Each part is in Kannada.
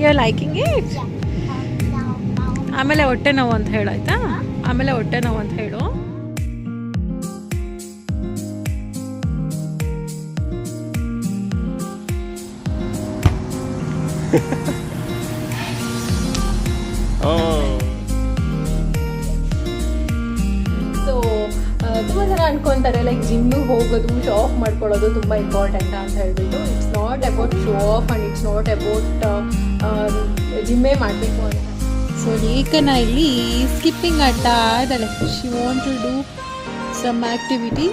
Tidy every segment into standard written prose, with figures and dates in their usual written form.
You are liking it. ಆಮೇಲೆ ಹೊಟ್ಟೆ ನೋವು ಅಂತ ಹೇಳು ಆಯ್ತಾ. ಆಮೇಲೆ ಹೊಟ್ಟೆ ನೋವು ಅಂತ ಹೇಳು. ಸೊ ತುಂಬ ಜನ ಅನ್ಕೊಂತಾರೆ ಲೈಕ್ ಜಿಮ್ಮಿಗೆ ಹೋಗೋದು ಶೋ ಆಫ್ ಮಾಡ್ಕೊಳ್ಳೋದು ತುಂಬ ಇಂಪಾರ್ಟೆಂಟ್ ಅಂತ ಹೇಳ್ಬಿಟ್ಟು. It's not about show off and it's not about ಜಿಮ್ಮೇ ಮಾಡಬೇಕು ಅಂತ. ಸೊ ಲೇಖನ ಇಲ್ಲಿ ಸ್ಕಿಪ್ಪಿಂಗ್ ಆಡ್ತಾ ಇದ್ದಾಳೆ. She want to do some activity.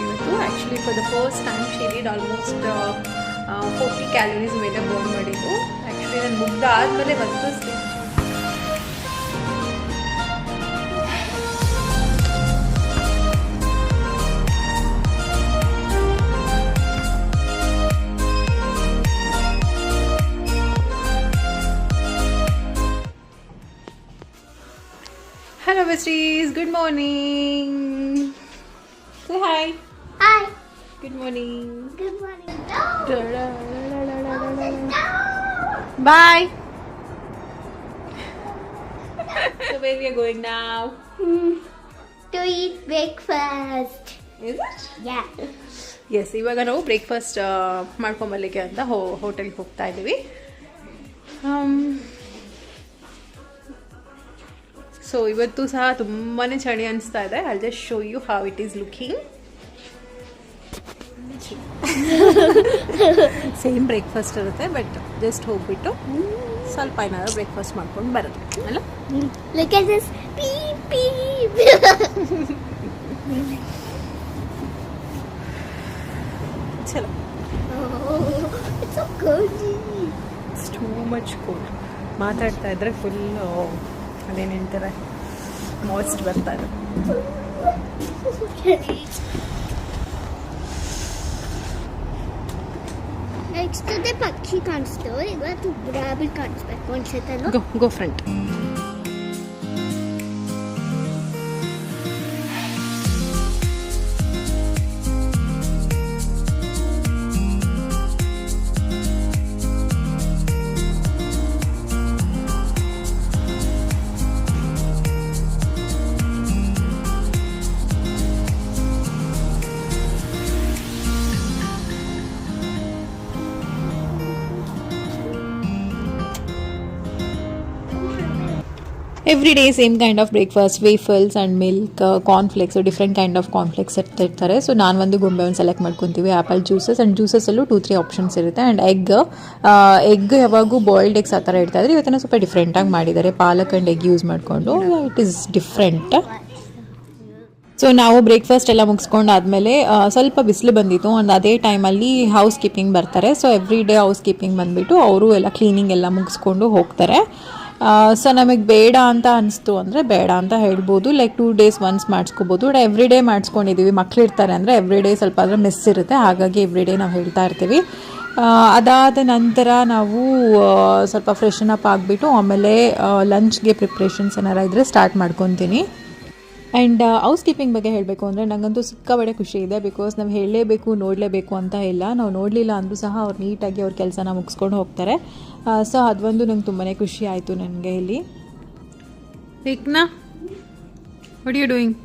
ಇವತ್ತು actually for the first time she did almost 40 calories ಮೇಲೆ ಬರ್ನ್ ಮಾಡಿದ್ದು. ಆ್ಯಕ್ಚುಲಿ ನಾನು ಮುಗ್ದ ಆದಮೇಲೆ ಬಂತು Hello besties, good morning. Say hi. Hi. Good morning. Good morning. Bye. So where we are going now? To eat breakfast. Is it? Yeah. Yes, ಇವಾಗ ನಾವು ಬ್ರೇಕ್ಫಾಸ್ಟ್ ಮಾಡ್ಕೊಂಬರ್ಲಿಕ್ಕೆ ಅಂತ ಹೋಟೆಲ್ಗೆ ಹೋಗ್ತಾ ಇದ್ದೀವಿ. ಸೊ ಇವತ್ತು ಸಹ ತುಂಬಾ ಚಳಿ ಅನಿಸ್ತಾ ಇದೆ. I just show you how it is looking. Same breakfast ಇರುತ್ತೆ, ಬಟ್ ಜಸ್ಟ್ ಹೋಗ್ಬಿಟ್ಟು ಸ್ವಲ್ಪ ಏನಾದ್ರು ಬ್ರೇಕ್ಫಾಸ್ಟ್ ಮಾಡ್ಕೊಂಡು ಬರೋದು ಅಲ್ಲ. Look at this. Beep beep. ಚಲೋ. It's so cozy. It's too much cold. ಮಾತಾಡ್ತಾ ಇದ್ರೆ ಫುಲ್ ಅದೇನು ಹೇಳ್ತಾರೆ ಮಾಯ್ಸ್ಟ್ ಬರ್ತಾ ಇದೆ. ನೆಕ್ಸ್ಟ್ ಅದೇ ಪಕ್ಷಿ ಕಾಣಿಸ್ತು. ಇವತ್ತು ರಾಬಿಟ್ ಕಾಣಿಸ್ಬೇಕು ಅನ್ಸುತ್ತಲ್ಲ. Go front. Every day same kind of breakfast, waffles and milk, cornflakes, different kind of cornflakes ಇರ್ತಾರೆ. ಸೊ ನಾನು ಒಂದು ಗೊಂಬೆ ಒಂದು ಸೆಲೆಕ್ಟ್ ಮಾಡ್ಕೊತೀವಿ. ಆ್ಯಪಲ್ ಜ್ಯೂಸಸ್ ಆ್ಯಂಡ್ ಜ್ಯೂಸಸಲ್ಲೂ 2-3 ಆಪ್ಷನ್ಸ್ ಇರುತ್ತೆ. ಆ್ಯಂಡ್ ಎಗ್ ಯಾವಾಗೂ ಬಾಯ್ಲ್ಡ್ ಎಗ್ಸ್ ಆ ಥರ ಇರ್ತಾಯಿದ್ರೆ ಇವತ್ತನ್ನ ಸ್ವಲ್ಪ ಡಿಫ್ರೆಂಟಾಗಿ ಮಾಡಿದ್ದಾರೆ. ಪಾಲಕ್ ಆ್ಯಂಡ್ ಎಗ್ ಯೂಸ್ ಮಾಡಿಕೊಂಡು ಇಟ್ ಈಸ್ ಡಿಫ್ರೆಂಟ್. ಸೊ ನಾವು ಬ್ರೇಕ್ಫಾಸ್ಟ್ ಎಲ್ಲ ಮುಗಿಸ್ಕೊಂಡಾದ್ಮೇಲೆ ಸ್ವಲ್ಪ ಬಿಸಿಲು ಬಂದಿತ್ತು. ಆ್ಯಂಡ್ ಅದೇ ಟೈಮಲ್ಲಿ ಹೌಸ್ ಕೀಪಿಂಗ್ ಬರ್ತಾರೆ. So every day house keeping ಬಂದುಬಿಟ್ಟು ಅವರು ಎಲ್ಲ ಕ್ಲೀನಿಂಗ್ ಎಲ್ಲ ಮುಗಿಸ್ಕೊಂಡು ಹೋಗ್ತಾರೆ. ಸೊ ನಮಗೆ ಬೇಡ ಅಂತ ಅನಿಸ್ತು ಅಂದರೆ ಬೇಡ ಅಂತ ಹೇಳ್ಬೋದು. ಲೈಕ್ 2 days once ಮಾಡಿಸ್ಕೋಬೋದು. ಬಟ್ ಎವ್ರಿ ಡೇ ಮಾಡಿಸ್ಕೊಂಡಿದ್ದೀವಿ. ಮಕ್ಳು ಇರ್ತಾರೆ ಅಂದರೆ ಎವ್ರಿ ಡೇ ಸ್ವಲ್ಪ ಆದರೆ ಮಿಸ್ ಇರುತ್ತೆ. ಹಾಗಾಗಿ ಎವ್ರಿ ಡೇ ನಾವು ಹೇಳ್ತಾ ಇರ್ತೀವಿ. ಅದಾದ ನಂತರ ನಾವು ಸ್ವಲ್ಪ ಫ್ರೆಶನ್ ಅಪ್ ಆಗಿಬಿಟ್ಟು ಆಮೇಲೆ ಲಂಚ್ಗೆ ಪ್ರಿಪ್ರೇಷನ್ಸ್ ಏನಾರ ಇದ್ದರೆ ಸ್ಟಾರ್ಟ್ ಮಾಡ್ಕೊತೀನಿ. ಆ್ಯಂಡ್ ಹೌಸ್ ಕೀಪಿಂಗ್ ಬಗ್ಗೆ ಹೇಳಬೇಕು ಅಂದರೆ ನನಗಂತೂ ಸಿಕ್ಕಾಬಡೆ ಖುಷಿ ಇದೆ. ಬಿಕಾಸ್ ನಾವು ಹೇಳಲೇಬೇಕು ನೋಡಲೇಬೇಕು ಅಂತ ಇಲ್ಲ. ನಾವು ನೋಡಲಿಲ್ಲ ಅಂದರೂ ಸಹ ಅವ್ರು ನೀಟಾಗಿ ಅವ್ರ ಕೆಲಸನ ಮುಗಿಸ್ಕೊಂಡು ಹೋಗ್ತಾರೆ. ಸೊ ಅದೊಂದು ನಂಗೆ ತುಂಬಾ ಖುಷಿ ಆಯಿತು ನನಗೆ ಇಲ್ಲಿ. ಲೇಖನಾ, ವಾಟ್ ಯು ಡೂಯಿಂಗ್?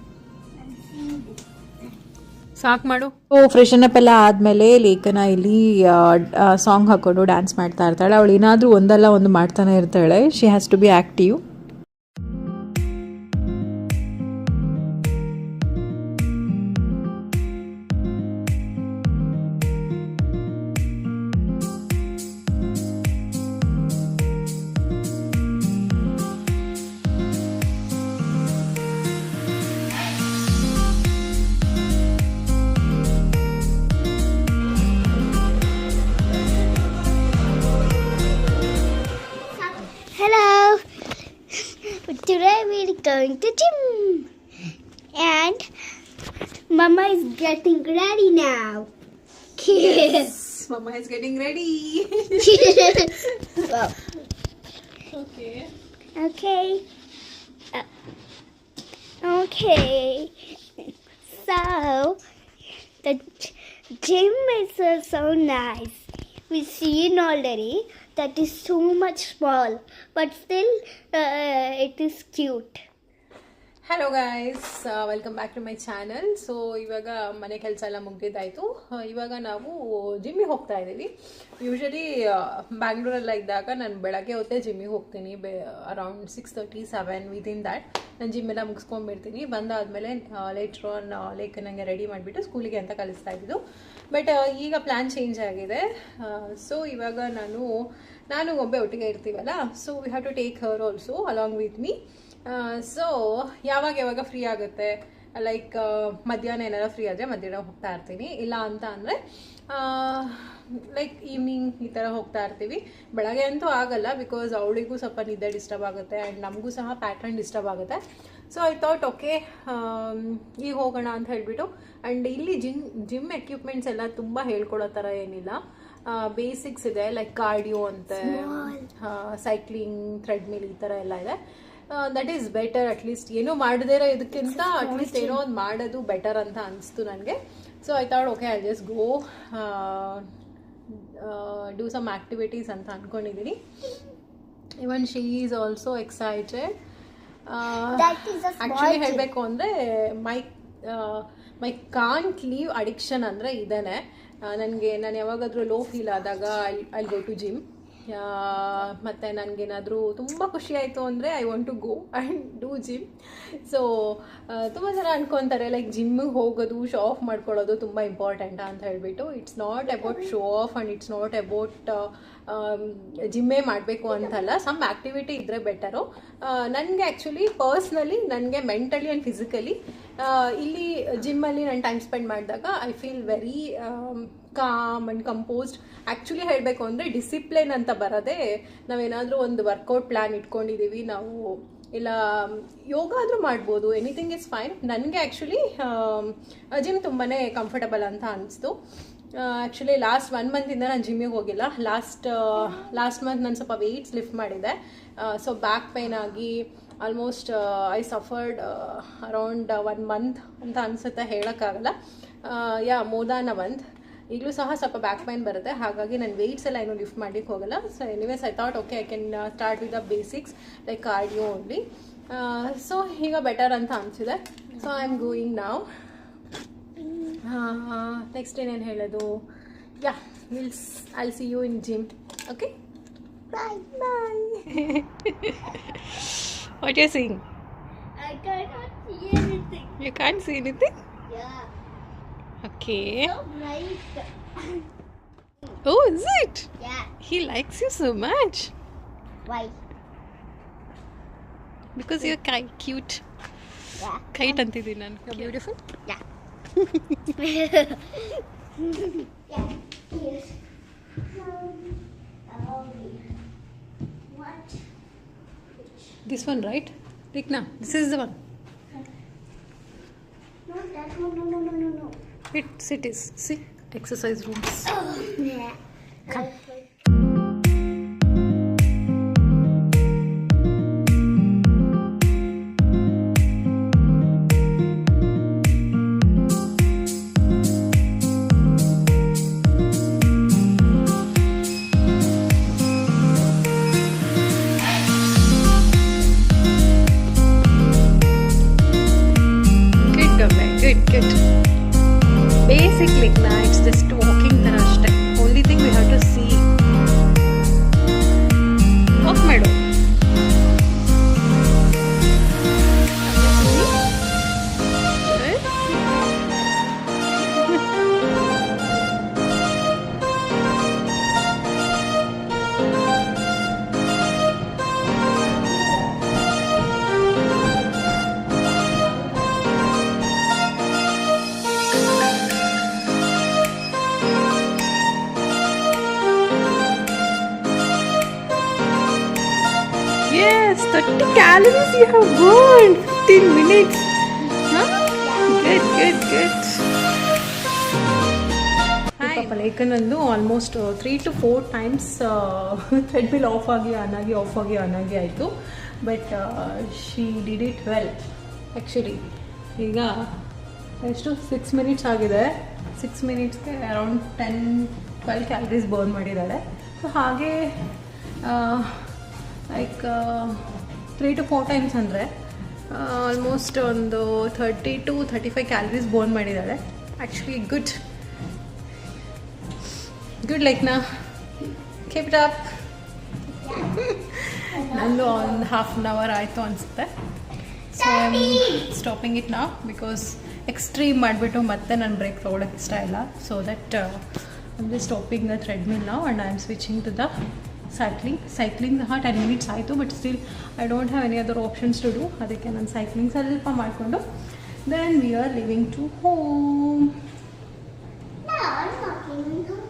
ಸಾಕು ಮಾಡು. ಸೊ ಫ್ರೆಶನ್ ಅಪ್ ಎಲ್ಲ ಆದಮೇಲೆ ಲೇಖನ ಇಲ್ಲಿ ಸಾಂಗ್ ಹಾಕ್ಕೊಂಡು ಡ್ಯಾನ್ಸ್ ಮಾಡ್ತಾ ಇರ್ತಾಳೆ. ಅವಳು ಏನಾದರೂ ಒಂದಲ್ಲ ಒಂದು ಮಾಡ್ತಾನೆ ಇರ್ತಾಳೆ. She has to be active. Today we are going to gym and Mama is getting ready now. Kiss. Mama is getting ready. Wow. Okay. Okay. Uh, okay. So the gym is so nice. We've seen already that is so much small, but still it is cute. Hello guys, welcome back to my channel. So ಇವಾಗ ಮನೆ ಕೆಲಸ ಎಲ್ಲ ಮುಗ್ದಿದ್ದಾಯಿತು. ಇವಾಗ ನಾವು ಜಿಮ್ಮಿಗೆ ಹೋಗ್ತಾ ಇದ್ದೀವಿ. ಯೂಶ್ವಲಿ ಬ್ಯಾಂಗ್ಳೂರೆಲ್ಲ ಇದ್ದಾಗ ನಾನು ಬೆಳಗ್ಗೆ ಹೊತ್ತೇ ಜಿಮ್ಮಿಗೆ ಹೋಗ್ತೀನಿ. ಅರೌಂಡ್ 6:30-7 ವಿದಿನ್ ದ್ಯಾಟ್ ನಾನು ಜಿಮ್ಮೆಲ್ಲ ಮುಗಿಸ್ಕೊಂಡ್ಬಿಡ್ತೀನಿ. ಬಂದಾದಮೇಲೆ ಲೇಟ್ರ್ ಆನ್ ಲೈಕ್ ನನಗೆ ರೆಡಿ ಮಾಡಿಬಿಟ್ಟು ಸ್ಕೂಲಿಗೆ ಅಂತ ಕಲಿಸ್ತಾ ಇದ್ದಿದ್ದು. ಬಟ್ ಈಗ ಪ್ಲ್ಯಾನ್ ಚೇಂಜ್ ಆಗಿದೆ. ಸೊ ಇವಾಗ ನಾನು ಒಬ್ಬೆ ಒಟ್ಟಿಗೆ ಇರ್ತೀವಲ್ಲ, so we have to take her also along with me. So ಯಾವಾಗ ಫ್ರೀ ಆಗುತ್ತೆ, ಲೈಕ್ ಮಧ್ಯಾಹ್ನ ಏನಾರ ಫ್ರೀ ಆದರೆ ಮಧ್ಯಾಹ್ನ ಹೋಗ್ತಾ ಇರ್ತೀನಿ. ಇಲ್ಲ ಅಂತ ಅಂದರೆ ಲೈಕ್ ಈವ್ನಿಂಗ್ ಈ ಥರ ಹೋಗ್ತಾ ಇರ್ತೀವಿ. ಬೆಳಗ್ಗೆ ಅಂತೂ ಆಗಲ್ಲ, ಬಿಕಾಸ್ ಅವಳಿಗೂ ಸ್ವಲ್ಪ ನಿದ್ದೆ ಡಿಸ್ಟರ್ಬ್ ಆಗುತ್ತೆ ಆ್ಯಂಡ್ ನಮಗೂ ಸಹ ಪ್ಯಾಟ್ರನ್ ಡಿಸ್ಟರ್ಬ್ ಆಗುತ್ತೆ. ಸೊ ಐ ಥಾಟ್ ಓಕೆ ಈಗ ಹೋಗೋಣ ಅಂತ ಹೇಳಿಬಿಟ್ಟು. ಆ್ಯಂಡ್ ಇಲ್ಲಿ ಜಿಮ್ ಎಕ್ವಿಪ್ಮೆಂಟ್ಸ್ ಎಲ್ಲ ತುಂಬ ಹೇಳ್ಕೊಡೋ ಥರ ಏನಿಲ್ಲ. ಬೇಸಿಕ್ಸ್ ಇದೆ, ಲೈಕ್ ಕಾರ್ಡಿಯೋ ಅಂತೆ, ಸೈಕ್ಲಿಂಗ್, ಥ್ರೆಡ್ಮಿಲ್ ಈ ಥರ ಎಲ್ಲ ಇದೆ. That is better. ಅಟ್ಲೀಸ್ಟ್ ಏನೂ ಮಾಡದೇ ಇರೋ ಇದಕ್ಕಿಂತ ಅಟ್ಲೀಸ್ಟ್ ಏನೋ ಒಂದು ಮಾಡೋದು ಬೆಟರ್ ಅಂತ ಅನಿಸ್ತು ನನಗೆ. So I thought okay I just go do some activities ಅಂತ ಅಂದ್ಕೊಂಡಿದ್ದೀನಿ. Even she is also excited. Actually ಹೇಳಬೇಕು ಅಂದರೆ ಮೈ ಕಾಂಟ್ ಲೀವ್ ಅಡಿಕ್ಷನ್ ಅಂದರೆ ಇದೇನೆ. ನಾನು ಯಾವಾಗಾದರೂ ಲೋ ಫೀಲ್ ಆದಾಗ ಐ ಗೋ ಟು ಜಿಮ್. ಮತ್ತು ನನಗೇನಾದರೂ ತುಂಬ ಖುಷಿ ಆಯಿತು ಅಂದರೆ I want to go and do gym. So ತುಂಬ ಜನ ಅಂದ್ಕೊತಾರೆ ಲೈಕ್ ಜಿಮ್ಮಿಗೆ ಹೋಗೋದು, ಶೋ ಆಫ್ ಮಾಡ್ಕೊಳ್ಳೋದು ತುಂಬ ಇಂಪಾರ್ಟೆಂಟ್ ಅಂತ ಹೇಳಿಬಿಟ್ಟು. It's not about show off and it's not about ಜಿಮ್ಮೇ ಮಾಡಬೇಕು ಅಂತಲ್ಲ. ಸಮ್ ಆ್ಯಕ್ಟಿವಿಟಿ ಇದ್ದರೆ ಬೆಟರು. ನನಗೆ ಆ್ಯಕ್ಚುಲಿ ಪರ್ಸ್ನಲಿ ನನಗೆ ಮೆಂಟಲಿ ಆ್ಯಂಡ್ ಫಿಸಿಕಲಿ ಇಲ್ಲಿ ಜಿಮ್ಮಲ್ಲಿ ನಾನು ಟೈಮ್ ಸ್ಪೆಂಡ್ ಮಾಡಿದಾಗ I feel very calm and composed. Actually ಹೇಳಬೇಕು ಅಂದರೆ ಡಿಸಿಪ್ಲಿನ್ ಅಂತ ಬರೋದೇ ನಾವೇನಾದರೂ ಒಂದು ವರ್ಕೌಟ್ ಪ್ಲ್ಯಾನ್ ಇಟ್ಕೊಂಡಿದ್ದೀವಿ, ನಾವು ಇಲ್ಲ ಯೋಗ ಆದರೂ ಮಾಡ್ಬೋದು, ಎನಿಥಿಂಗ್ ಇಸ್ ಫೈನ್. ನನಗೆ ಆ್ಯಕ್ಚುಲಿ ಜಿಮ್ ತುಂಬಾ ಕಂಫರ್ಟಬಲ್ ಅಂತ ಅನಿಸ್ತು. ಆ್ಯಕ್ಚುಲಿ ಲಾಸ್ಟ್ 1 ಮಂತಿಂದ ನಾನು ಜಿಮ್ಮಿಗೆ ಹೋಗಿಲ್ಲ. ಲಾಸ್ಟ್ ಮಂತ್ ನಾನು ಸ್ವಲ್ಪ ವೆಯ್ಟ್ಸ್ ಲಿಫ್ಟ್ ಮಾಡಿದ್ದೆ. ಸೊ ಬ್ಯಾಕ್ ಪೇನ್ ಆಗಿ almost I suffered around 1 month ಅಂತ ಅನಿಸುತ್ತೆ, ಹೇಳೋಕ್ಕಾಗಲ್ಲ. More than a month. ಈಗಲೂ ಸಹ ಸ್ವಲ್ಪ ಬ್ಯಾಕ್ ಪೈನ್ ಬರುತ್ತೆ, ಹಾಗಾಗಿ ನಾನು ವೆಯ್ಟ್ಸ್ ಎಲ್ಲ ಏನೂ ಲಿಫ್ಟ್ ಮಾಡಲಿಕ್ಕೆ ಹೋಗಲ್ಲ. So anyways I thought okay I can start with the basics like cardio only. So ಈಗ ಬೆಟರ್ ಅಂತ ಅನಿಸಿದೆ. ಸೊ ಐ ಆಮ್ ಗೋಯಿಂಗ್ ನಾವ್. ನೆಕ್ಸ್ಟ್ ಏನೇನು ಹೇಳೋದು? I'll see you in gym. Okay? Bye. What are you seeing? I cannot see anything. You can't see anything? Yeah. Okay. So bright. Oh, is it? Yeah. He likes you so much. Why? Because you're cute. Yeah. Kite antiದ್ದೀನಿ ನಾನು. You're beautiful? Yeah. Yeah. Yes. What? This one, right? Rikna, this is the one. No, that one. No. It is. See? Exercise rooms. Yeah. Come. Good. Basically, it's just walking ತರ ಅಷ್ಟೇ. Only thing we have to see. Walk ಮಾಡು. Yes, 30 calories you have burned. 15 minutes. Huh? Good. ಪಾಪ ಲೇಖನಂದು almost 3 to 4 times treadmill off ಆಗಿ ಆಯಿತು. But she did it well actually. ಈಗ ಎಷ್ಟು 6 minutes ಆಗಿದೆ. 6 minutesಗೆ ಅರೌಂಡ್ 10-12 ಕ್ಯಾಲರೀಸ್ ಬರ್ನ್ ಮಾಡಿದ್ದಾಳೆ. ಸೊ ಹಾಗೆ ಲೈಕ್ 3 to 4 times ಅಂದರೆ ಆಲ್ಮೋಸ್ಟ್ ಒಂದು 30 to 35 ಕ್ಯಾಲರೀಸ್ ಬರ್ನ್ ಮಾಡಿದ್ದಾಳೆ. ಆ್ಯಕ್ಚುಲಿ ಗುಡ್ ಲೈಕ್ನ ಕೀಪ್ ಇಟ್ ಅಪ್. ನಂದು ಒಂದು half an hour ಆಯಿತು ಅನಿಸುತ್ತೆ. So I am stopping it now because extreme ಮಾಡಿಬಿಟ್ಟು ಮತ್ತೆ ನಾನು ಬ್ರೇಕ್ ತೊಗೊಳಕ್ಕೆ ಇಷ್ಟ ಇಲ್ಲ. So that I am just stopping the treadmill now and I am switching to the cycling 10 minutes ಆಯಿತು. But still I don't have any other options to do. ಅದಕ್ಕೆ ನಾನು ಸೈಕ್ಲಿಂಗ್ ಸ್ವಲ್ಪ ಮಾಡಿಕೊಂಡು then we are leaving to home. No, I'm not leaving home.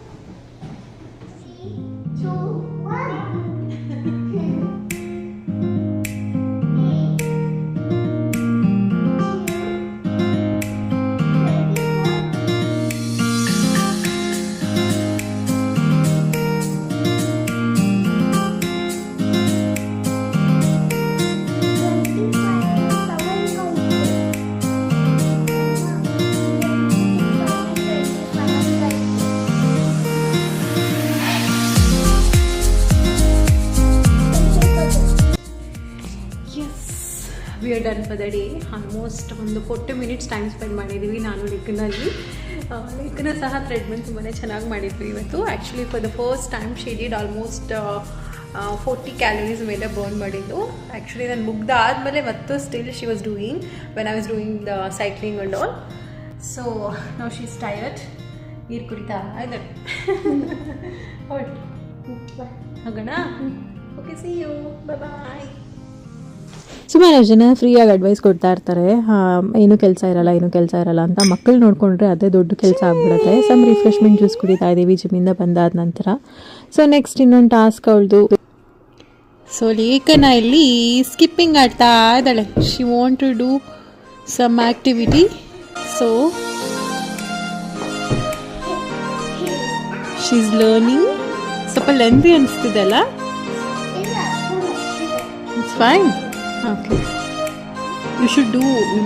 3, 2, 1. We are done for the day. Almost ಒಂದು 40 minutes ಟೈಮ್ ಸ್ಪೆಂಡ್ ಮಾಡಿದ್ದೀವಿ ನಾನು ಲೇಖನಲ್ಲಿ. ಲೇಖನ ಸಹ ಥ್ರೆಡ್ಮಿಲ್ ತುಂಬಾ ಚೆನ್ನಾಗಿ ಮಾಡಿದ್ವಿ ಇವತ್ತು. Actually for the first time she did almost 40 calories ಮೇಲೆ ಬರ್ನ್ ಮಾಡಿದ್ದು. ಆ್ಯಕ್ಚುಲಿ ನಾನು ಮುಗ್ದಾದಮೇಲೆ ಮತ್ತು still she was doing when I was doing the cycling and all. So now she is tired. ನೀರು ಕುಡಿತಾ ಇದ್ದಾಳೆ. ಹೋಗೋಣ. ಓಕೆ, ಸಿ ಯು, ಬಾಯ್. ಸುಮಾರು ಜನ ಫ್ರೀಯಾಗಿ ಅಡ್ವೈಸ್ ಕೊಡ್ತಾ ಇರ್ತಾರೆ, ಏನೂ ಕೆಲಸ ಇರಲ್ಲ ಅಂತ. ಮಕ್ಕಳು ನೋಡಿಕೊಂಡ್ರೆ ಅದೇ ದೊಡ್ಡ ಕೆಲಸ ಆಗ್ಬಿಡುತ್ತೆ. ಸಮ್ ರಿಫ್ರೆಶ್ಮೆಂಟ್ ಜ್ಯೂಸ್ ಕುಡಿತಾ ಇದ್ದೀವಿ ಜಿಮ್ಮಿಂದ ಬಂದಾದ ನಂತರ. ಸೊ ನೆಕ್ಸ್ಟ್ ಇನ್ನೊಂದು ಟಾಸ್ಕ್ ಅವಳದು. ಸೊ ಲೇಖನ ಇಲ್ಲಿ ಸ್ಕಿಪ್ಪಿಂಗ್ ಆಡ್ತಾ ಇದ್ದಾಳೆ. She want to do some activity. So she is learning. ಸ್ವಲ್ಪ ಲೆಂದಿ ಅನಿಸ್ತಿದೆ ಅಲ್ಲ? It's fine. Okay. You should do, you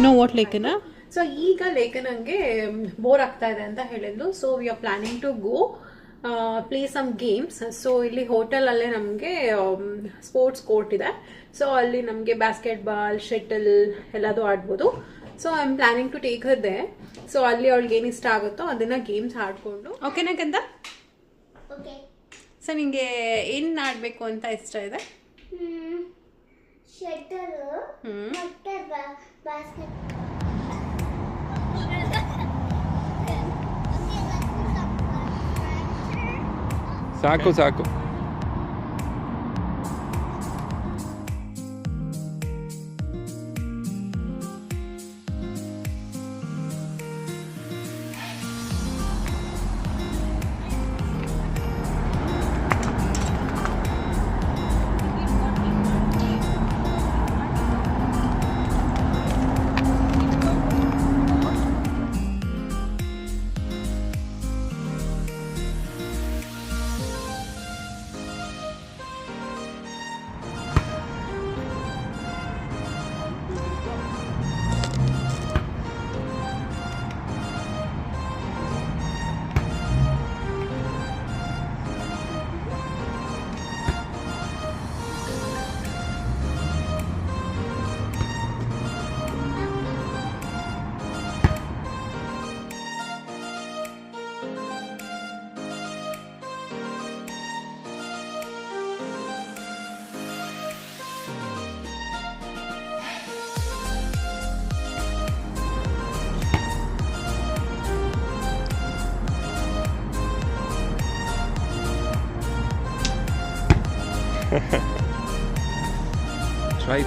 know what Lekhana. So ಈಗ ಲೇಖನಂಗೆ ಬೋರ್ ಆಗ್ತಾ ಇದೆ ಅಂತ ಹೇಳಿದ್ಲು. So we are planning to go play some games. So ಇಲ್ಲಿ ಹೋಟೆಲಲ್ಲೇ ನಮಗೆ ಸ್ಪೋರ್ಟ್ಸ್ ಕೋರ್ಟ್ ಇದೆ. ಸೊ ಅಲ್ಲಿ ನಮಗೆ ಬಾಸ್ಕೆಟ್ಬಾಲ್, ಶಟಲ್ ಎಲ್ಲದೂ ಆಡ್ಬೋದು. So I am planning to take her there. So ಅಲ್ಲಿ ಅವಳಿಗೆ ಏನು ಇಷ್ಟ ಆಗುತ್ತೋ ಅದನ್ನ ಗೇಮ್ಸ್ ಆಡ್ಕೊಂಡು. ಓಕೆನಾ ಕಂದ? ಓಕೆ. ಸೊ ನಿಂಗೆ ಏನು ಆಡಬೇಕು ಅಂತ ಇಷ್ಟ ಇದೆ? ಶಟಲ್ ಮತ್ತೆ ಬಾಸ್ಕೆಟ್. ಸಾಕು.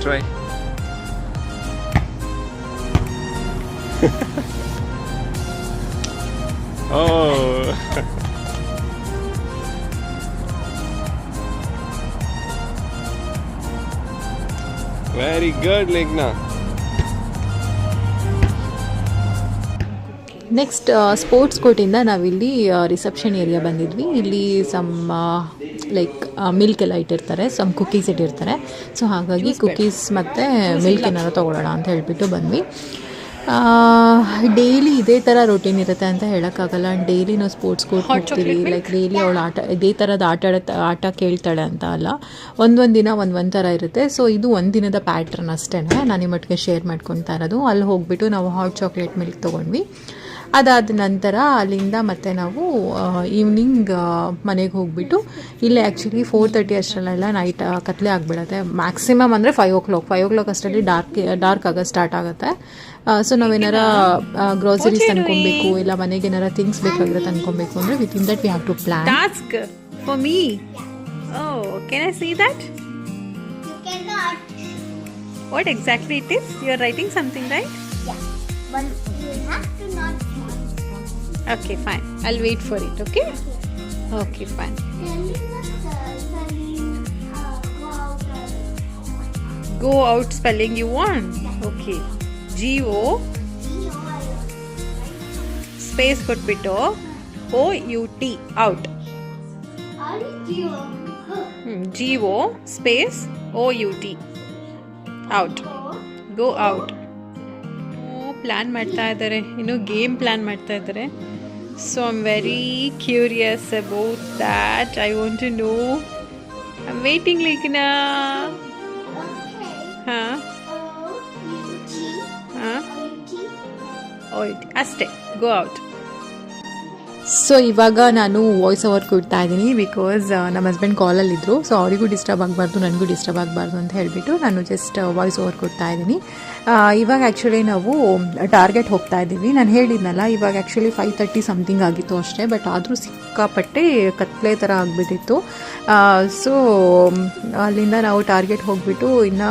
Try. Oh. Very good, Leghna. Next sports ಕೋರ್ಟಿಂದ ನಾವಿಲ್ಲಿ ರಿಸೆಪ್ಷನ್ ಏರಿಯಾ ಬಂದಿದ್ವಿ. ಇಲ್ಲಿ ಸಮ್ ಲೈಕ್ ಮಿಲ್ಕ್ ಎಲ್ಲ ಇಟ್ಟಿರ್ತಾರೆ, ಸಮ್ ಕುಕ್ಕೀಸ್ ಇಟ್ಟಿರ್ತಾರೆ. ಸೊ ಹಾಗಾಗಿ ಕುಕ್ಕೀಸ್ ಮತ್ತು ಮಿಲ್ಕ್ ಏನಾರು ತೊಗೊಳ್ಳೋಣ ಅಂತ ಹೇಳಿಬಿಟ್ಟು ಬಂದ್ವಿ. ಡೈಲಿ ಇದೇ ಥರ ರೊಟೀನ್ ಇರುತ್ತೆ ಅಂತ ಹೇಳೋಕ್ಕಾಗಲ್ಲ. ಡೈಲಿ ನಾವು ಸ್ಪೋರ್ಟ್ಸ್ ಕೋರ್ಟ್ ಹೋಗ್ತೀವಿ, ಲೈಕ್ ಡೈಲಿ ಅವಳು ಇದೇ ಥರದ ಆಟ ಕೇಳ್ತಾಳೆ ಅಂತ ಅಲ್ಲ, ಒಂದೊಂದು ದಿನ ಒಂದೊಂದು ಥರ ಇರುತ್ತೆ. ಸೊ ಇದು ಒಂದು ದಿನದ ಪ್ಯಾಟ್ರನ್ ಅಷ್ಟೇ ನಾನು ನಿಮ್ಮೊಟ್ಟಿಗೆ ಶೇರ್ ಮಾಡ್ಕೊತಾ ಇರೋದು. ಅಲ್ಲಿ ಹೋಗ್ಬಿಟ್ಟು ನಾವು ಹಾಟ್ ಚಾಕ್ಲೇಟ್ ಮಿಲ್ಕ್ ತೊಗೊಂಡ್ವಿ. ಅದಾದ ನಂತರ ಅಲ್ಲಿಂದ ಮತ್ತೆ ನಾವು ಈವ್ನಿಂಗ್ ಮನೆಗೆ ಹೋಗಿಬಿಟ್ಟು ಇಲ್ಲೇ ಆ್ಯಕ್ಚುಲಿ 4:30 ಅಷ್ಟರಲ್ಲೆಲ್ಲ ನೈಟ್ ಕತ್ಲೆ ಆಗಿಬಿಡುತ್ತೆ. ಮ್ಯಾಕ್ಸಿಮಮ್ ಅಂದರೆ 5 o'clock ಅಷ್ಟರಲ್ಲಿ ಡಾರ್ಕ್ ಆಗೋದು ಸ್ಟಾರ್ಟ್ ಆಗುತ್ತೆ. ಸೊ ನಾವೇನಾರ ಗ್ರೋಸರೀಸ್ ತಂದ್ಕೊಬೇಕು, ಇಲ್ಲ ಮನೆಗೆ ಏನಾರ ಥಿಂಗ್ಸ್ ಬೇಕಾಗಿರೋ ತಂದ್ಕೊಬೇಕು ಅಂದರೆ within that we have to plan. Task for me. Oh, can I see that? You cannot. What exactly it is? You are writing something, right? Yeah. But you have to not. Okay, fine. I'll wait for it, okay? Okay, fine. Go out spelling you want? Okay. G-O space ಕೊಟ್ಬಿಟ್ಟು O-U-T out. G-O space O-U-T out. Go out. Plan ಮಾಡ್ತಾ ಇದ್ದಾರೆ, ಇನ್ನು ಗೇಮ್ ಪ್ಲ್ಯಾನ್ ಮಾಡ್ತಾ ಇದ್ದಾರೆ. So I am very curious about that. I want to know. I am waiting ಲೇಕಿನಾ. ಹಾಂ ಹಾಂ ಅಷ್ಟೇ. Go out. ಸೊ ಇವಾಗ ನಾನು ವಾಯ್ಸ್ ಓವರ್ ಕೊಡ್ತಾ ಇದ್ದೀನಿ ಬಿಕಾಸ್ ನಮ್ಮ ಹಸ್ಬೆಂಡ್ ಕಾಲಲ್ಲಿದ್ದರು. ಸೊ ಅವರಿಗೂ ಡಿಸ್ಟರ್ಬ್ ಆಗಬಾರ್ದು, ನನಗೂ ಡಿಸ್ಟರ್ಬ್ ಆಗಬಾರ್ದು ಅಂತ ಹೇಳಿಬಿಟ್ಟು ನಾನು ಜಸ್ಟ್ ವಾಯ್ಸ್ ಓವರ್ ಕೊಡ್ತಾ ಇದ್ದೀನಿ. ಇವಾಗ ಆ್ಯಕ್ಚುಲಿ ನಾವು ಟಾರ್ಗೆಟ್ ಹೋಗ್ತಾ ಇದ್ದೀವಿ. ನಾನು ಹೇಳಿದ್ನಲ್ಲ, ಇವಾಗ ಆ್ಯಕ್ಚುಲಿ 5:30 ಸಮಥಿಂಗ್ ಆಗಿತ್ತು ಅಷ್ಟೇ. ಬಟ್ ಆದರೂ ಸಿಕ್ಕಾಪಟ್ಟೆ ಕತ್ಲೆ ಥರ ಆಗಿಬಿಟ್ಟಿತ್ತು. ಸೊ ಅಲ್ಲಿಂದ ನಾವು ಟಾರ್ಗೆಟ್ ಹೋಗಿಬಿಟ್ಟು ಇನ್ನು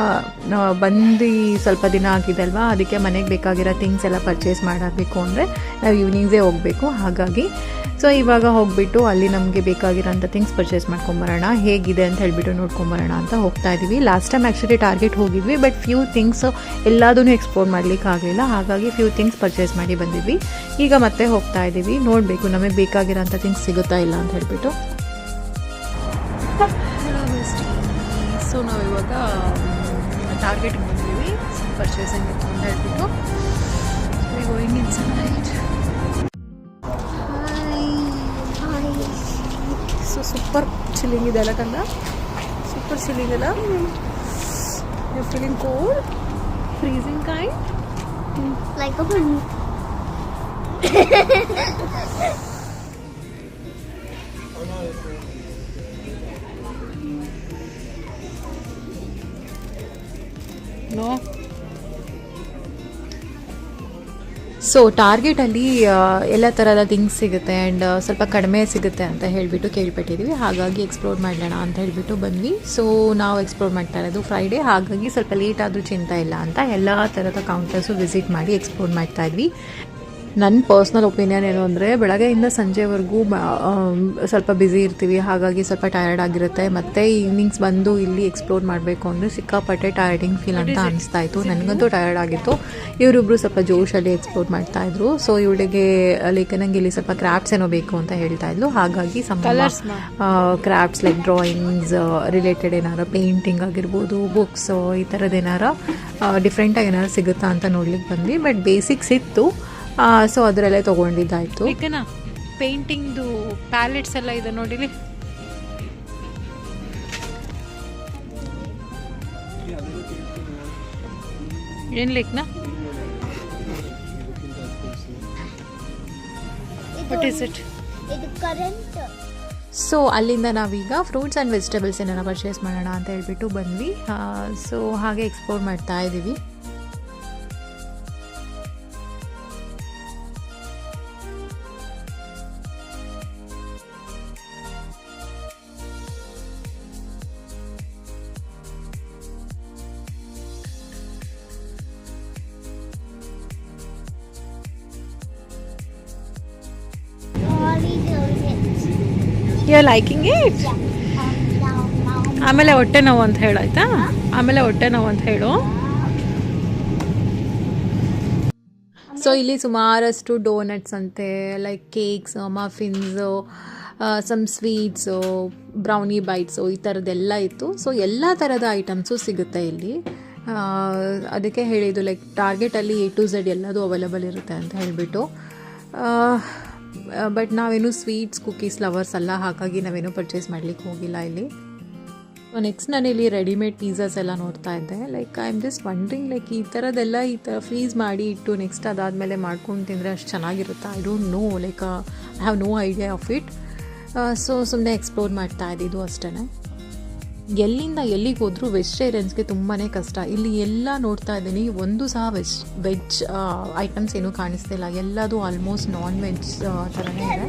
ಬಂದು ಸ್ವಲ್ಪ ದಿನ ಆಗಿದೆ ಅಲ್ವಾ, ಅದಕ್ಕೆ ಮನೆಗೆ ಬೇಕಾಗಿರೋ ಥಿಂಗ್ಸ್ ಎಲ್ಲ ಪರ್ಚೇಸ್ ಮಾಡಬೇಕು ಅಂದರೆ ನಾವು ಈವ್ನಿಂಗ್ಸೇ ಹೋಗಬೇಕು. ಹಾಗಾಗಿ ಸೊ ಇವಾಗ ಹೋಗಿಬಿಟ್ಟು ಅಲ್ಲಿ ನಮಗೆ ಬೇಕಾಗಿರೋಂಥ ಥಿಂಗ್ಸ್ ಪರ್ಚೇಸ್ ಮಾಡ್ಕೊಂಬರೋಣ, ಹೇಗಿದೆ ಅಂತ ಹೇಳಿಬಿಟ್ಟು ನೋಡ್ಕೊಂಬರೋಣ ಅಂತ ಹೋಗ್ತಾ ಇದ್ದೀವಿ. ಲಾಸ್ಟ್ ಟೈಮ್ ಆ್ಯಕ್ಚುಲಿ ಟಾರ್ಗೆಟ್ ಹೋಗಿದ್ವಿ, ಬಟ್ ಫ್ಯೂ ಥಿಂಗ್ಸ್ ಎಲ್ಲದೂ ಎಕ್ಸ್ಪ್ಲೋರ್ ಮಾಡಲಿಕ್ಕೆ ಆಗಲಿಲ್ಲ. ಹಾಗಾಗಿ ಫ್ಯೂ ಥಿಂಗ್ಸ್ ಪರ್ಚೇಸ್ ಮಾಡಿ ಬಂದಿದ್ವಿ. ಈಗ ಮತ್ತೆ ಹೋಗ್ತಾ ಇದ್ದೀವಿ, ನೋಡಬೇಕು ನಮಗೆ ಬೇಕಾಗಿರೋಂಥ ಥಿಂಗ್ಸ್ ಸಿಗುತ್ತಾ ಇಲ್ಲ ಅಂತ ಹೇಳಿಬಿಟ್ಟು. ಸೊ ನಾವು ಇವಾಗ ಟಾರ್ಗೆಟ್ಗೆ ಬಂದಿದ್ದೀವಿ ಪರ್ಚೇಸಿಂಗ್ ಅಂತ ಹೇಳ್ಬಿಟ್ಟು. Going inside. So super chilling ಇದೆ ಅಲ್ಲ ಕಂದ, ಸೂಪರ್ ಚಿಲ್ಲಿಂಗ್ ಅಲ್ಲ. You feeling cold, freezing kind, Like a balloon. No. So ಟಾರ್ಗೆಟಲ್ಲಿ ಎಲ್ಲ ಥರದ ಥಿಂಗ್ಸ್ ಸಿಗುತ್ತೆ ಆ್ಯಂಡ್ ಸ್ವಲ್ಪ ಕಡಿಮೆ ಸಿಗುತ್ತೆ ಅಂತ ಹೇಳಿಬಿಟ್ಟು ಕೇಳ್ಪಟ್ಟಿದ್ದೀವಿ. ಹಾಗಾಗಿ ಎಕ್ಸ್ಪ್ಲೋರ್ ಮಾಡೋಣ ಅಂತ ಹೇಳಿಬಿಟ್ಟು ಬಂದ್ವಿ. ಸೊ ನಾವು ಎಕ್ಸ್ಪ್ಲೋರ್ ಮಾಡ್ತಾ ಇರೋದು ಫ್ರೈಡೇ, ಹಾಗಾಗಿ ಸ್ವಲ್ಪ ಲೇಟ್ ಆದರೂ ಚಿಂತೆ ಇಲ್ಲ ಅಂತ ಎಲ್ಲ ಥರದ ಕೌಂಟರ್ಸು ವಿಸಿಟ್ ಮಾಡಿ ಎಕ್ಸ್ಪ್ಲೋರ್ ಮಾಡ್ತಾ ಇದ್ವಿ. ನನ್ನ ಪರ್ಸ್ನಲ್ ಒಪಿನಿಯನ್ ಏನು ಅಂದರೆ, ಬೆಳಗ್ಗೆಯಿಂದ ಸಂಜೆವರೆಗೂ ಸ್ವಲ್ಪ ಬ್ಯುಸಿ ಇರ್ತೀವಿ, ಹಾಗಾಗಿ ಸ್ವಲ್ಪ ಟಯರ್ಡ್ ಆಗಿರುತ್ತೆ. ಮತ್ತು ಈವ್ನಿಂಗ್ಸ್ ಬಂದು ಇಲ್ಲಿ ಎಕ್ಸ್ಪ್ಲೋರ್ ಮಾಡಬೇಕು ಅಂದರೆ ಸಿಕ್ಕಾಪಟ್ಟೆ ಟಯರ್ಡಿಂಗ್ ಫೀಲ್ ಅಂತ ಅನಿಸ್ತಾ ಇತ್ತು. ನನಗಂತೂ ಟಯರ್ಡ್ ಆಗಿತ್ತು. ಇವರಿಬ್ಬರು ಸ್ವಲ್ಪ ಜೋಶಲ್ಲಿ ಎಕ್ಸ್ಪ್ಲೋರ್ ಮಾಡ್ತಾಯಿದ್ರು. ಸೊ ಇವಳಿಗೆ ಲೈಕ್ ನಂಗೆ ಇಲ್ಲಿ ಸ್ವಲ್ಪ ಕ್ರಾಫ್ಟ್ಸ್ ಏನೋ ಬೇಕು ಅಂತ ಹೇಳ್ತಾ ಇದ್ಲು. ಹಾಗಾಗಿ ಕ್ರಾಫ್ಟ್ಸ್ ಲೈಕ್ ಡ್ರಾಯಿಂಗ್ಸ್ ರಿಲೇಟೆಡ್ ಏನಾರು ಪೇಂಟಿಂಗ್ ಆಗಿರ್ಬೋದು, ಬುಕ್ಸ್, ಈ ಥರದ್ದು ಏನಾರು ಡಿಫ್ರೆಂಟಾಗಿ ಏನಾರು ಸಿಗುತ್ತಾ ಅಂತ ನೋಡ್ಲಿಕ್ಕೆ ಬಂದ್ವಿ. ಬಟ್ ಬೇಸಿಕ್ಸ್ ಇತ್ತು, ಸೊ ಅದರಲ್ಲೇ ತೊಗೊಂಡಿದ್ದಾಯಿತು. ಏಕನಾ ಪೇಂಟಿಂಗ್ದು ಪ್ಯಾಲೆಟ್ಸ್ ಎಲ್ಲ ಇದೆ ನೋಡಿಲಿ. ಏನು ಲೇಕ್ನಾ? What is it? ಇದು ಕರೆಂಟ್. ಸೊ ಅಲ್ಲಿಂದ ನಾವೀಗ ಫ್ರೂಟ್ಸ್ ಆ್ಯಂಡ್ ವೆಜಿಟೇಬಲ್ಸ್ ಏನಾರ ಪರ್ಚೇಸ್ ಮಾಡೋಣ ಅಂತ ಹೇಳ್ಬಿಟ್ಟು ಬಂದ್ವಿ. ಸೊ ಹಾಗೆ ಎಕ್ಸ್ಪ್ಲೋರ್ ಮಾಡ್ತಾ ಇದ್ದೀವಿ. You are liking it? ಆಮೇಲೆ ಹೊಟ್ಟೆ ನೋವು ಅಂತ ಹೇಳು ಆಯ್ತಾ? ಆಮೇಲೆ ಹೊಟ್ಟೆ ನೋವು ಅಂತ ಹೇಳು. ಸೊ ಇಲ್ಲಿ ಸುಮಾರಷ್ಟು ಡೋನಟ್ಸ್ ಅಂತೆ, like cakes, muffins, some sweets, brownie bites, ಈ ಥರದ್ದೆಲ್ಲ ಇತ್ತು. ಸೊ ಎಲ್ಲ ಥರದ ಐಟಮ್ಸು ಸಿಗುತ್ತೆ ಇಲ್ಲಿ. ಅದಕ್ಕೆ ಹೇಳಿದ್ದು ಲೈಕ್ ಟಾರ್ಗೆಟಲ್ಲಿ A to Z ಎಲ್ಲದೂ ಅವೈಲಬಲ್ ಇರುತ್ತೆ ಅಂತ ಹೇಳಿಬಿಟ್ಟು. ಬಟ್ ನಾವೇನು ಸ್ವೀಟ್ಸ್, ಕುಕೀಸ್ ಲವರ್ಸ್ ಅಲ್ಲ, ಹಾಗಾಗಿ ನಾವೇನು ಪರ್ಚೇಸ್ ಮಾಡಲಿಕ್ಕೆ ಹೋಗಿಲ್ಲ ಇಲ್ಲಿ. ನೆಕ್ಸ್ಟ್ ನಾನು ಇಲ್ಲಿ ರೆಡಿಮೇಡ್ ಪಿಜ್ಜಾಸ್ ಎಲ್ಲ ನೋಡ್ತಾ ಇದ್ದೆ. Like I am just wondering, like ಈ ಥರದ್ದೆಲ್ಲ ಈ ಥರ ಫ್ರೀಸ್ ಮಾಡಿ ಇಟ್ಟು ನೆಕ್ಸ್ಟ್ ಅದಾದಮೇಲೆ ಮಾಡ್ಕೊಂಡು ತಿಂದರೆ ಅಷ್ಟು ಚೆನ್ನಾಗಿರುತ್ತೆ. I don't know, like I have no idea of it. So ಸುಮ್ಮನೆ ಎಕ್ಸ್ಪ್ಲೋರ್ ಮಾಡ್ತಾ ಇದ್ದಿದ್ದು ಅಷ್ಟೇ. ಎಲ್ಲಿಂದ ಎಲ್ಲಿಗೆ ಹೋದರೂ ವೆಜಿಟೇರಿಯನ್ಸ್ಗೆ ತುಂಬಾ ಕಷ್ಟ. ಇಲ್ಲಿ ಎಲ್ಲ ನೋಡ್ತಾ ಇದ್ದೀನಿ, ಒಂದು ಸಹ ವೆಜ್ ಐಟಮ್ಸ್ ಏನೂ ಕಾಣಿಸ್ತಿಲ್ಲ, ಎಲ್ಲದು ಆಲ್ಮೋಸ್ಟ್ ನಾನ್ ವೆಜ್ ಥರನೇ ಇದೆ.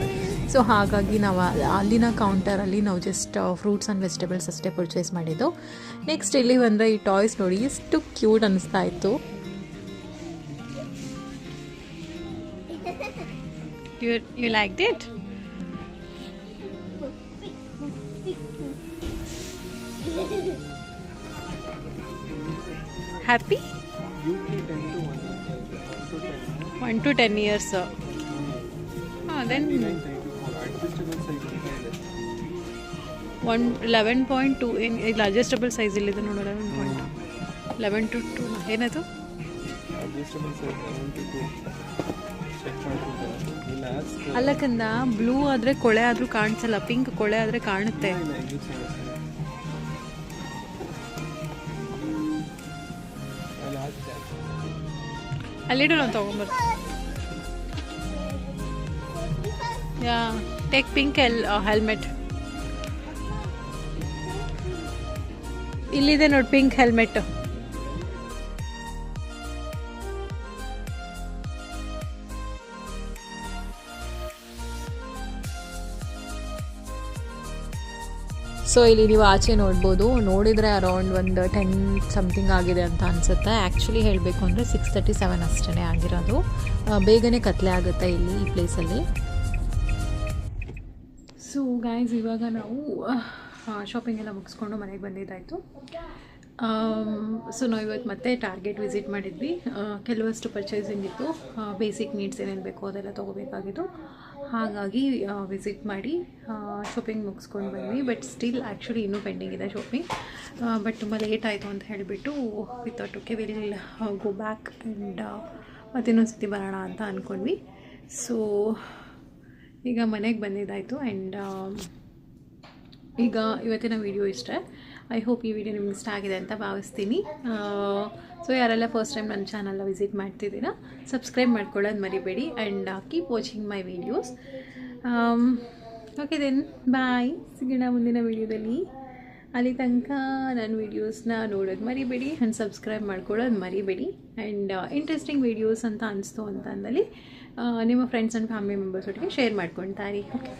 ಸೊ ಹಾಗಾಗಿ ನಾವು ಅಲ್ಲಿನ ಕೌಂಟರಲ್ಲಿ ನಾವು ಜಸ್ಟ್ ಫ್ರೂಟ್ಸ್ ಆ್ಯಂಡ್ ವೆಜಿಟೇಬಲ್ಸ್ ಅಷ್ಟೇ ಪರ್ಚೇಸ್ ಮಾಡಿದ್ದು. ನೆಕ್ಸ್ಟ್ ಇಲ್ಲಿ ಬಂದರೆ ಈ ಟಾಯ್ಸ್ ನೋಡಿ ಎಷ್ಟು ಕ್ಯೂಟ್ ಅನ್ನಿಸ್ತಾ ಇತ್ತು. You liked it? Happy? 1 to 10 years. Then 11.2 ಇಲ್ಲ, ಅಡ್ಜಸ್ಟಬಲ್ ಸೈಜ್ ಇಲ್ಲಿದೆ ನೋಡು. 11 to 2 ಏನದು? ಅಲ್ಲಕ್ಕಂದ ಬ್ಲೂ ಆದರೆ ಕೊಳೆ ಆದರೂ ಕಾಣಿಸಲ್ಲ, ಪಿಂಕ್ ಕೊಳೆ ಆದರೆ ಕಾಣುತ್ತೆ. ಅಲ್ಲಿಡು, ನಾವು ತೊಗೊಂಬರ್ತೀವಿ. ಯಾ, ಟೇಕ್ ಪಿಂಕ್ ಹೆಲ್ಮೆಟ್. ಇಲ್ಲಿದೆ ನೋಡಿ ಪಿಂಕ್ ಹೆಲ್ಮೆಟ್. ಸೊ ಇಲ್ಲಿ ನೀವು ಆಚೆ ನೋಡ್ಬೋದು, ನೋಡಿದರೆ ಅರೌಂಡ್ ಒಂದು 10 ಸಮಥಿಂಗ್ ಆಗಿದೆ ಅಂತ ಅನಿಸುತ್ತೆ. ಆ್ಯಕ್ಚುಲಿ ಹೇಳಬೇಕು ಅಂದರೆ 6:37 ಅಷ್ಟೇ ಆಗಿರೋದು. ಬೇಗನೆ ಕತ್ಲೆ ಆಗುತ್ತೆ ಇಲ್ಲಿ ಈ ಪ್ಲೇಸಲ್ಲಿ. ಸೊ ಗೈಸ್, ಇವಾಗ ನಾವು ಶಾಪಿಂಗ್ ಎಲ್ಲ ಮುಗಿಸ್ಕೊಂಡು ಮನೆಗೆ ಬಂದಿದ್ದಾಯಿತು. ಸೊ ನಾವು ಇವತ್ತು ಮತ್ತೆ ಟಾರ್ಗೆಟ್ ವಿಸಿಟ್ ಮಾಡಿದ್ವಿ. ಕೆಲವಷ್ಟು ಪರ್ಚೇಸಿಂಗ್ ಇತ್ತು, ಬೇಸಿಕ್ ನೀಡ್ಸ್ ಏನೇನು ಬೇಕೋ ಅದೆಲ್ಲ ತೊಗೋಬೇಕಾಗಿತ್ತು. ಹಾಗಾಗಿ ವಿಸಿಟ್ ಮಾಡಿ ಶಾಪಿಂಗ್ ಮುಗಿಸ್ಕೊಂಡು ಬಂದ್ವಿ. ಬಟ್ ಸ್ಟಿಲ್ ಆ್ಯಕ್ಚುಲಿ ಇನ್ನೂ ಪೆಂಡಿಂಗ್ ಇದೆ ಶಾಪಿಂಗ್. ಬಟ್ ತುಂಬ ಲೇಟ್ ಆಯಿತು ಅಂತ ಹೇಳಿಬಿಟ್ಟು without okay will go back and ಮತ್ತಿನ್ನೊಂದು ಸತಿ ಬರೋಣ ಅಂತ ಅಂದ್ಕೊಂಡ್ವಿ. ಸೊ ಈಗ ಮನೆಗೆ ಬಂದಿದ್ದಾಯಿತು. ಆ್ಯಂಡ್ ಈಗ ಇವತ್ತಿನ ವೀಡಿಯೋ ಇಷ್ಟೇ. ಐ ಹೋಪ್ ಈ ವಿಡಿಯೋ ನಿಮ್ಗೆ ಇಷ್ಟ ಆಗಿದೆ ಅಂತ ಭಾವಿಸ್ತೀನಿ. ಸೊ ಯಾರೆಲ್ಲ ಫಸ್ಟ್ ಟೈಮ್ ನನ್ನ ಚಾನಲ್ನ ವಿಸಿಟ್ ಮಾಡ್ತಿದ್ದೀರಾ, ಸಬ್ಸ್ಕ್ರೈಬ್ ಮಾಡ್ಕೊಳ್ಳೋದು ಮರಿಬೇಡಿ. And keep watching my videos. Okay then bye, ಸಿಗೋಣ ಮುಂದಿನ ವೀಡಿಯೋದಲ್ಲಿ. ಅಲ್ಲಿ ತನಕ ನನ್ನ ವೀಡಿಯೋಸ್ನ ನೋಡೋದು ಮರಿಬೇಡಿ ಆ್ಯಂಡ್ ಸಬ್ಸ್ಕ್ರೈಬ್ ಮಾಡ್ಕೊಳ್ಳೋದು ಮರಿಬೇಡಿ. ಆ್ಯಂಡ್ ಇಂಟ್ರೆಸ್ಟಿಂಗ್ ವೀಡಿಯೋಸ್ ಅಂತ ಅನಿಸ್ತು ಅಂತ ಅಂದಲ್ಲಿ ನಿಮ್ಮ ಫ್ರೆಂಡ್ಸ್ ಆ್ಯಂಡ್ ಫ್ಯಾಮಿಲಿ ಮೆಂಬರ್ಸ್ ಒಟ್ಟಿಗೆ ಶೇರ್ ಮಾಡ್ಕೊಳ್ತಾ ಇರಿ. ಓಕೆ.